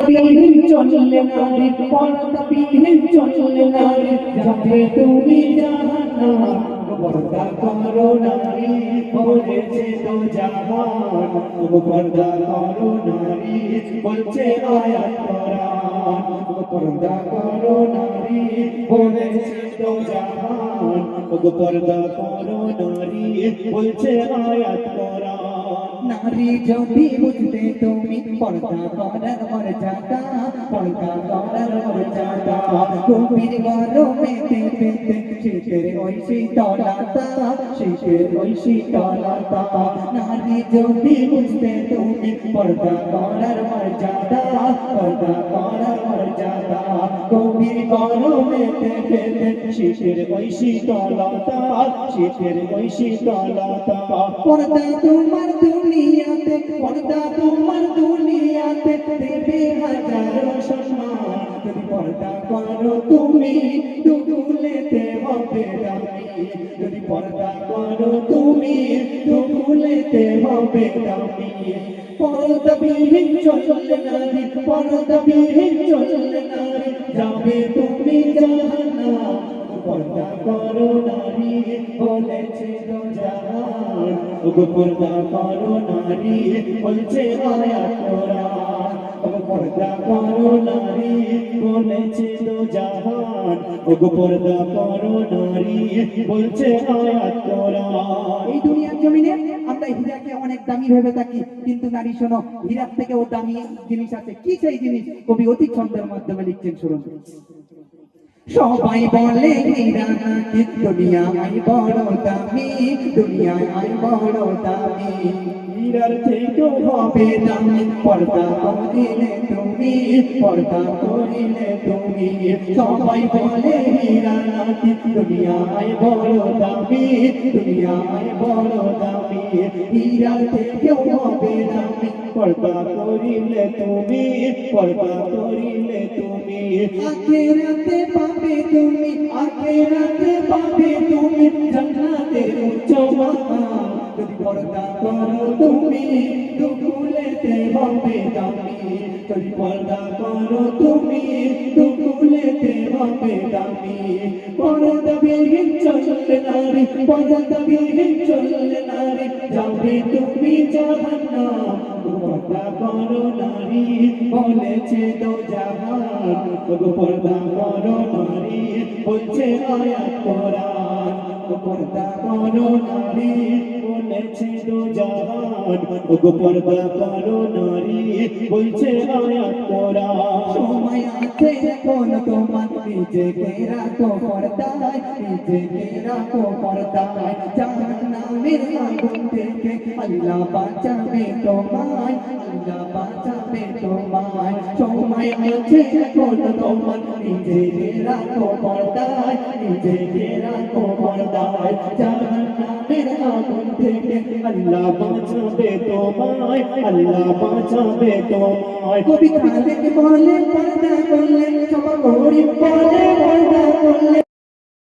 বিহীন চললে নারী পর্দা বিহীন চললে নারী যাবে তুমি জাহান্নাম পর্দা করো নারী বলেছে তো জাহান পর্দা করো নারী বলছে আয়াত কোরআন পর্দা করো নারী বলেছে তো জাহান পর্দা করো নারী বলছে আয়াত কোরআন নারী যদি বুঝতে তুমি পর্দা করার মর্যাদা পর্দা করার মর্যাদা গভীর গরমেতে পেতে শীতের ওই শীতলতা শীতের ওই শীতলতা নারী যদি বুঝতে তুমি পর্দা করার মর্যাদা পর্দা করার মর্যাদা গভীর গরমেতে পেতে শীতের ওই শীতলতা শীতের ওই শীতলতা পর্দা তোমার দুনিয়াতে পর্দা তোমার দুনিয়াতে দেবে হাজারো সম্মান যদি পর্দা করো তুমি দুগুলেতে হবে দামি যদি পর্দা করো তুমি দুগুলেতে হবে দামি পর্দা বিহীন চললে নারী পর্দা বিহীন চললে নারী যাবে তুমি জাহান্নাম পর্দা করো নারী বলেছে তো জাহান পর্দা করো নারী বলছে আয়াত কোরআন পর্দা করো নারী বলেছে তো জাহান পর্দা করো নারী বলছে আয়াত কোরআন এই দুনিয়ার জমিনে আমরা হীরাকে অনেক দামি ভেবে থাকি কিন্তু নারী শোনো হীরার থেকেও দামি জিনিস আছে কি সেই জিনিস কবি অতি ছন্দের মাধ্যমে লিখছেন শুনুন সবাই বলে হীরা নাকি দুনিয়ায় বড় দামি দুনিয়ায় বড় দামি হীরার থেকেও হবে দামি পর্দা করিলে তুমি পর্দা করিলে তুমি সবাই বলে হীরা নাকি দুনিয়ায় বড় দামি দুনিয়ায় বড় দামি হীরার থেকেও হবে দামি পর্দা করিলে তুমি পর্দা করিলে তুমি আখিরাতে পাবে তুমি আখিরাতে পাবে তুমি জান্নাতের উচ্চ মাকাম যদি পর্দা করো তুমি দুগুলেতে হবে দামি যদি পর্দা করো তুমি দুগুলেতে হবে দামি পর্দা বিহীন চললে নারী পর্দা বিহীন চললে নারী যাবে তুমি জাহান্নাম পর্দা করো নারী বলেছে তো জাহান পর্দা করো নারী বলছে আয়াত কোরআন পর্দা করো নারী বলেছে তো জাহান পর্দা করো নারী বলছে আয়াত কোরআন সময় আছে এখন তোমার নিজেকে রাখো পর্দায় নিজেকে রাখো পর্দায় জাহান্নামের আগুন থেকে আল্লাহ বাঁচাবে তোমায় আল্লাহ বাঁচাবে তোমায় সময় আছে এখন তোমার নিজেকে রাখো পর্দায় নিজেকে রাখো পর্দায় জাহান্নামের আগুন থেকে আল্লাহ বাঁচাবে তোমায় আল্লাহ বাঁচাবে তোমায় কবি খালেক বলে পর্দা করলে সব গরিব বলে পর্দা করলে